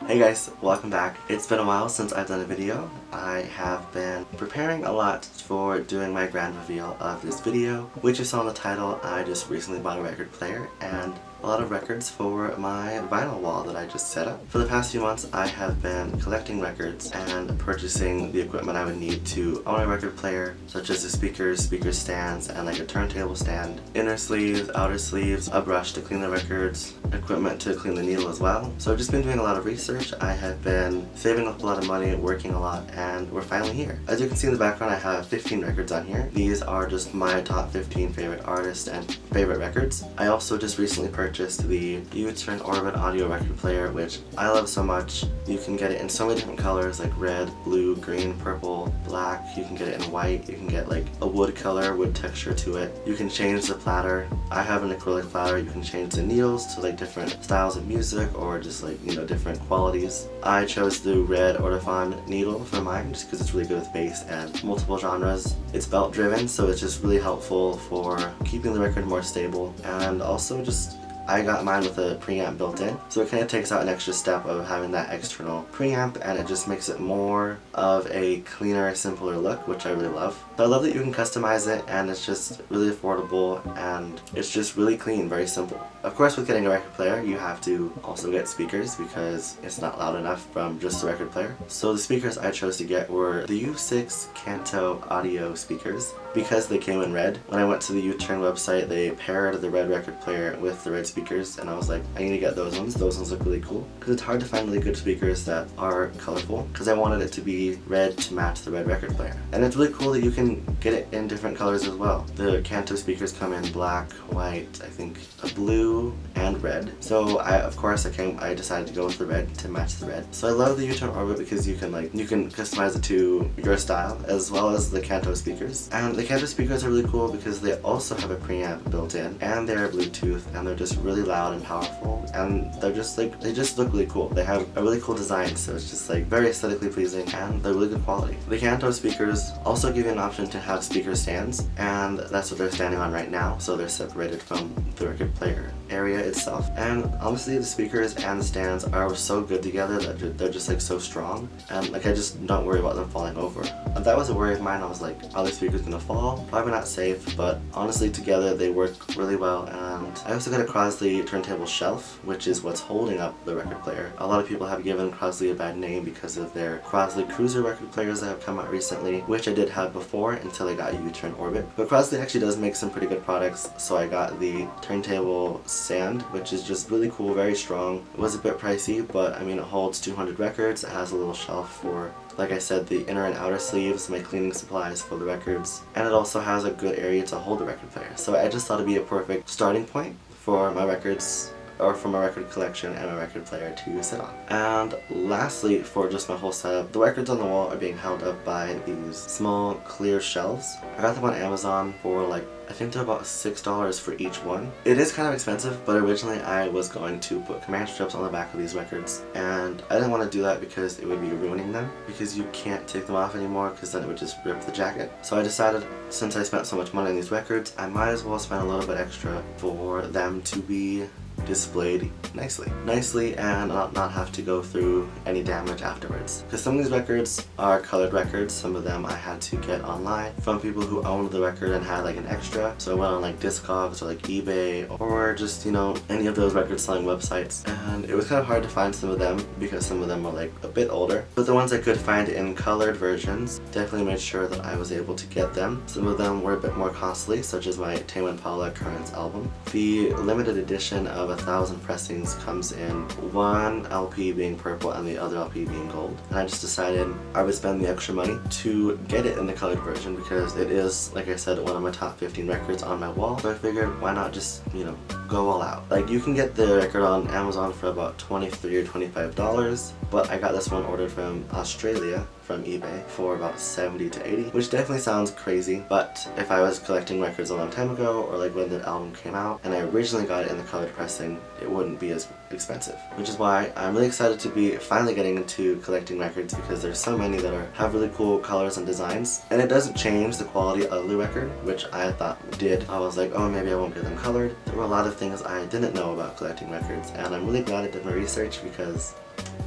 Hey guys, welcome back. It's been a while since I've done a video. I have been preparing a lot for doing my grand reveal of this video. Which you saw in the title, I just recently bought a record player and a lot of records for my vinyl wall that I just set up. For the past few months I have been collecting records and purchasing the equipment I would need to own a record player, such as the speakers, speaker stands, and like a turntable stand, inner sleeves, outer sleeves, a brush to clean the records, equipment to clean the needle as well. So I've just been doing a lot of research. I have been saving up a lot of money, working a lot, and we're finally here. As you can see in the background, I have 15 records on here. These are just my top 15 favorite artists and favorite records. I also just recently purchased the U-Turn Orbit audio record player, which I love so much. You can get it in so many different colors like red, blue, green, purple, black. You can get it in white. You can get like a wood color, wood texture to it. You can change the platter. I have an acrylic platter. You can change the needles to like different styles of music or just like, you know, different qualities. I chose the red Ortofon needle for mine just because it's really good with bass and multiple genres. It's belt driven, so it's just really helpful for keeping the record more stable, and also just I got mine with a preamp built in, so it kind of takes out an extra step of having that external preamp, and it just makes it more of a cleaner, simpler look, which I really love. So I love that you can customize it, and it's just really affordable, and it's just really clean, very simple. Of course, with getting a record player, you have to also get speakers because it's not loud enough from just the record player. So the speakers I chose to get were the U6 Kanto audio speakers because they came in red. When I went to the U-Turn website, they paired the red record player with the red speakers, and I was like, I need to get those ones. Those ones look really cool because it's hard to find really good speakers that are colorful, because I wanted it to be red to match the red record player. And it's really cool that you can get it in different colors as well. The Kanto speakers come in black, white, I think a blue, and red. So of course I decided to go with the red to match the red. So I love the U-Turn Orbit because you can customize it to your style, as well as the Kanto speakers. And the Kanto speakers are really cool because they also have a preamp built in, and they're Bluetooth, and they're just really loud and powerful, and they're just like, they just look really cool. They have a really cool design, so it's just like very aesthetically pleasing, and they're really good quality. The Kanto speakers also give you an option to have speaker stands, and that's what they're standing on right now, so they're separated from the record player area itself. And honestly, the speakers and the stands are so good together that they're just like so strong, and like I just don't worry about them falling over. If that was a worry of mine, I was like, are the speakers gonna fall? Probably not safe, but honestly together they work really well. And I also got a Crosley turntable shelf, which is what's holding up the record player. A lot of people have given Crosley a bad name because of their Crosley Cruiser record players that have come out recently, which I did have before until I got U-Turn Orbit. But Crosley actually does make some pretty good products, so I got the turntable stand, which is just really cool, very strong. It was a bit pricey, but I mean, it holds 200 records. It has a little shelf for, like I said, the inner and outer sleeves, my cleaning supplies for the records, and it also has a good area to hold the record player. So I just thought it'd be a perfect starting point for my records, or for my record collection and my record player to sit on. And lastly, for just my whole setup, the records on the wall are being held up by these small clear shelves. I got them on Amazon for like, I think they're about $6 for each one. It is kind of expensive, but originally I was going to put command strips on the back of these records, and I didn't want to do that because it would be ruining them, because you can't take them off anymore because then it would just rip the jacket. So I decided, since I spent so much money on these records, I might as well spend a little bit extra for them to be displayed nicely and not have to go through any damage afterwards. Because some of these records are colored records. Some of them I had to get online from people who owned the record and had like an extra. So I went on like Discogs or like eBay or just, you know, any of those record selling websites, and it was kind of hard to find some of them because some of them were like a bit older. But the ones I could find in colored versions, definitely made sure that I was able to get them. Some of them were a bit more costly, such as my Tame Impala Currents album. The limited edition of 1,000 pressings comes in one LP being purple and the other LP being gold, and I just decided I would spend the extra money to get it in the colored version because it is, like I said, one of my top 15 records on my wall. So I figured, why not just, you know, go all out. Like, you can get the record on Amazon for about $23 or $25, but I got this one ordered from Australia from eBay for about $70 to $80, which definitely sounds crazy, but if I was collecting records a long time ago, or like when the album came out and I originally got it in the colored pressing, it wouldn't be as expensive. Which is why I'm really excited to be finally getting into collecting records, because there's so many that have really cool colors and designs, and it doesn't change the quality of the record, which I thought did. I was like, oh, maybe I won't get them colored. There were a lot of things I didn't know about collecting records, and I'm really glad I did my research because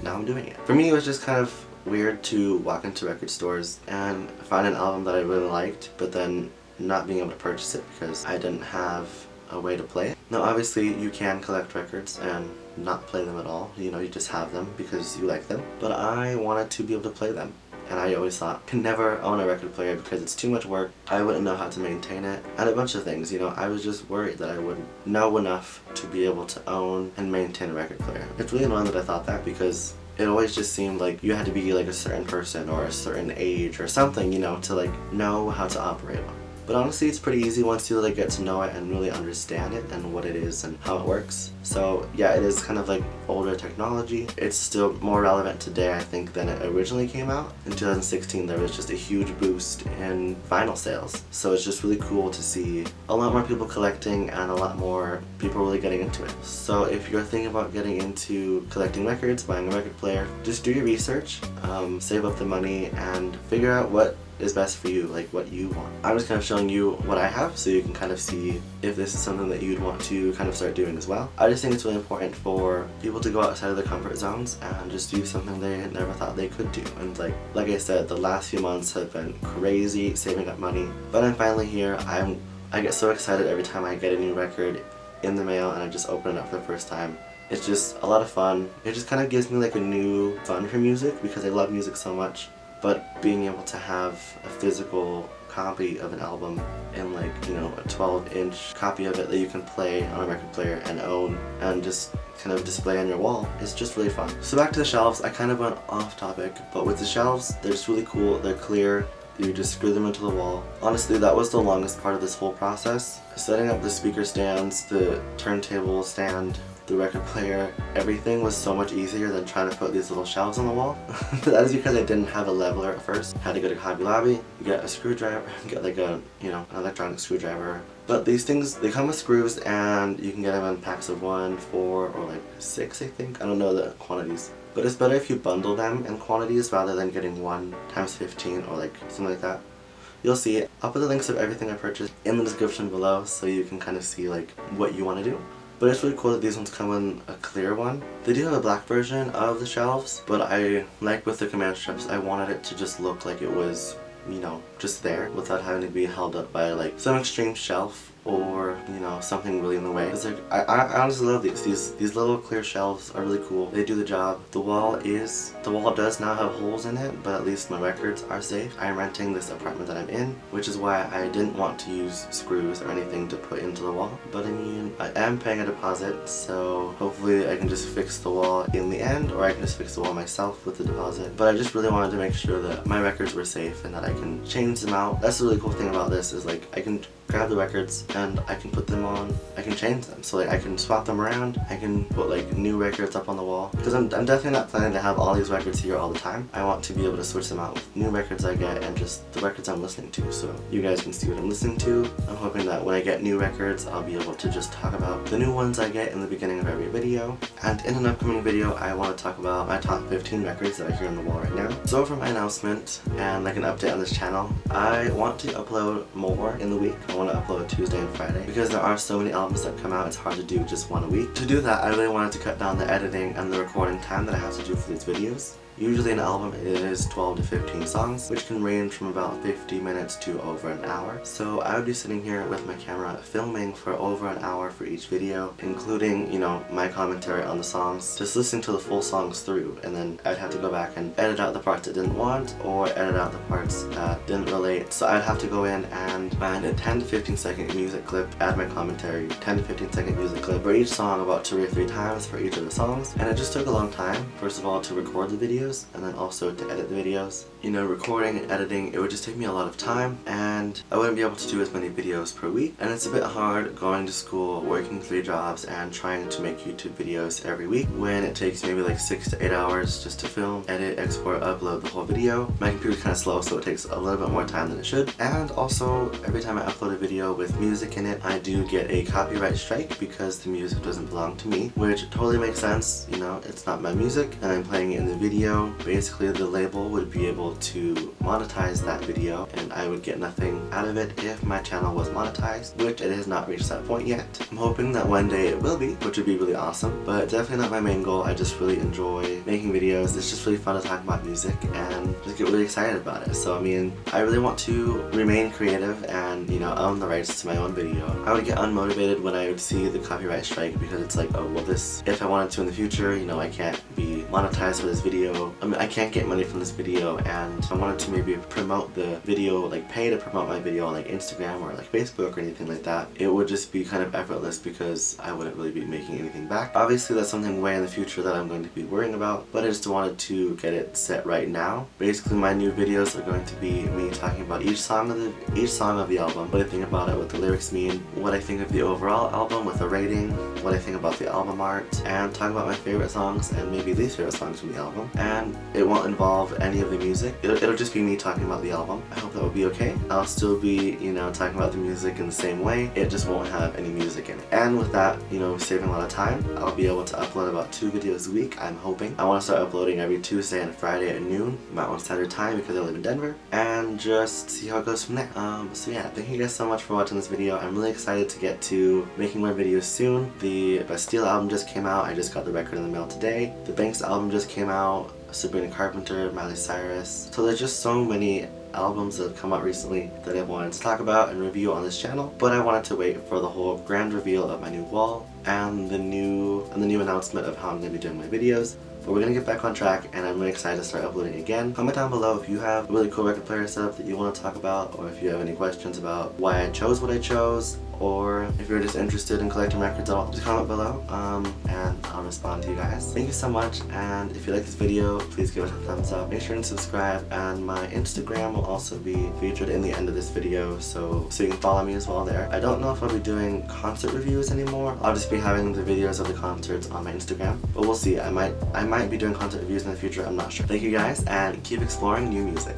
now I'm doing it. For me, it was just kind of weird to walk into record stores and find an album that I really liked, but then not being able to purchase it because I didn't have a way to play it. Now obviously you can collect records and not play them at all, you know, you just have them because you like them, but I wanted to be able to play them. And I always thought, I can never own a record player because it's too much work, I wouldn't know how to maintain it, and a bunch of things, you know. I was just worried that I wouldn't know enough to be able to own and maintain a record player. It's really annoying that I thought that because it always just seemed like you had to be like a certain person or a certain age or something, you know, to like know how to operate one. But honestly, it's pretty easy once you like get to know it and really understand it and what it is and how it works. So yeah, it is kind of like older technology. It's still more relevant today, I think, than it originally came out. In 2016, there was just a huge boost in vinyl sales. So it's just really cool to see a lot more people collecting and a lot more people really getting into it. So if you're thinking about getting into collecting records, buying a record player, just do your research, save up the money, and figure out what is best for you, like what you want. I'm just kind of showing you what I have so you can kind of see if this is something that you'd want to kind of start doing as well. I just think it's really important for people to go outside of their comfort zones and just do something they never thought they could do. And like I said, the last few months have been crazy saving up money, but I'm finally here. I get so excited every time I get a new record in the mail and I just open it up for the first time. It's just a lot of fun. It just kind of gives me like a new fun for music because I love music so much. But being able to have a physical copy of an album and like, you know, a 12-inch copy of it that you can play on a record player and own and just kind of display on your wall is just really fun. So back to the shelves, I kind of went off topic, but with the shelves, they're just really cool, they're clear, you just screw them into the wall. Honestly, that was the longest part of this whole process. Setting up the speaker stands, the turntable stand, the record player, everything was so much easier than trying to put these little shelves on the wall. That is because I didn't have a leveler at first. I had to go to Hobby Lobby, get a screwdriver, get like a, you know, an electronic screwdriver. But these things, they come with screws and you can get them in packs of 1, 4, or like 6, I think. I don't know the quantities. But it's better if you bundle them in quantities rather than getting 1 times 15 or like something like that. You'll see it. I'll put the links of everything I purchased in the description below so you can kind of see like what you want to do. But it's really cool that these ones come in a clear one. They do have a black version of the shelves, but like with the command strips, I wanted it to just look like it was, you know, just there without having to be held up by like some extreme shelf or, you know, something really in the way. Because like, I honestly love these little clear shelves are really cool. They do the job. The wall does now have holes in it, but at least my records are safe. I'm renting this apartment that I'm in, which is why I didn't want to use screws or anything to put into the wall. But I mean, I am paying a deposit, so hopefully I can just fix the wall in the end, or I can just fix the wall myself with the deposit. But I just really wanted to make sure that my records were safe and that I can change them out. That's the really cool thing about this is like I can grab the records and I can put them on, I can change them. So like I can swap them around, I can put like new records up on the wall. Because I'm definitely not planning to have all these records here all the time. I want to be able to switch them out with new records I get and just the records I'm listening to. So you guys can see what I'm listening to. I'm hoping that when I get new records, I'll be able to just talk about the new ones I get in the beginning of every video. And in an upcoming video, I want to talk about my top 15 records that I hear on the wall right now. So for my announcement and like an update on this channel, I want to upload more in the week. I want to upload Tuesday and Friday because there are so many albums that come out, it's hard to do just one a week. To do that, I really wanted to cut down the editing and the recording time that I have to do for these videos. Usually an album is 12 to 15 songs, which can range from about 50 minutes to over an hour. So I would be sitting here with my camera filming for over an hour for each video, including, you know, my commentary on the songs, just listening to the full songs through, and then I'd have to go back and edit out the parts I didn't want or edit out the parts that didn't relate. So I'd have to go in and find a 10 to 15 second music clip, add my commentary, 10 to 15 second music clip for each song about 2 or 3 times for each of the songs. And it just took a long time, first of all, to record the videos and then also to edit the videos. You know, recording and editing, it would just take me a lot of time and I wouldn't be able to do as many videos per week. And it's a bit hard going to school, working 3 jobs and trying to make YouTube videos every week when it takes maybe like 6 to 8 hours just to film, edit, export, upload the whole video. My computer's kind of slow, so it takes a little bit more time than it should. And also, every time I upload a a video with music in it, I do get a copyright strike because the music doesn't belong to me, which totally makes sense. You know, it's not my music and I'm playing it in the video. Basically, the label would be able to monetize that video and I would get nothing out of it if my channel was monetized, which it has not reached that point yet. I'm hoping that one day it will be, which would be really awesome, but definitely not my main goal. I just really enjoy making videos. It's just really fun to talk about music and just get really excited about it. So I mean, I really want to remain creative and, you know, own the rights to my own video. I would get unmotivated when I would see the copyright strike because it's like, oh well, this, if I wanted to in the future, you know, I can't be monetized for this video. I mean, I can't get money from this video, and I wanted to maybe promote the video, like pay to promote my video on like Instagram or like Facebook or anything like that. It would just be kind of effortless because I wouldn't really be making anything back. Obviously that's something way in the future that I'm going to be worrying about, but I just wanted to get it set right now. Basically my new videos are going to be me talking about each song of the album, what I think about it, what the lyrics mean, what I think of the overall album with a rating, what I think about the album art, and talk about my favorite songs and maybe least favorite songs from the album. And it won't involve any of the music. It'll just be me talking about the album. I hope that will be okay. I'll still be, you know, talking about the music in the same way. It just won't have any music in it. And with that, you know, saving a lot of time, I'll be able to upload about 2 videos a week, I'm hoping. I want to start uploading every Tuesday and Friday at noon, Mountain Standard Time, because I live in Denver, and just see how it goes from there. So yeah, thank you guys so much for watching this video. I'm really excited to get to making more videos soon. The Bastille album just came out. I just got the record in the mail today. The Banks album just came out. Sabrina Carpenter, Miley Cyrus. So there's just so many albums that have come out recently that I wanted to talk about and review on this channel, but I wanted to wait for the whole grand reveal of my new wall and the new announcement of how I'm going to be doing my videos. But we're going to get back on track and I'm really excited to start uploading again. Comment down below if you have a really cool record player setup that you want to talk about, or if you have any questions about why I chose what I chose, or if you're just interested in collecting records at all, just comment below and I'll respond to you guys. Thank you so much, and if you like this video, please give it a thumbs up. Make sure and subscribe, and my Instagram will also be featured in the end of this video, so you can follow me as well there. I don't know if I'll be doing concert reviews anymore. I'll just be having the videos of the concerts on my Instagram, but we'll see. I might be doing concert reviews in the future, I'm not sure. Thank you guys, and keep exploring new music.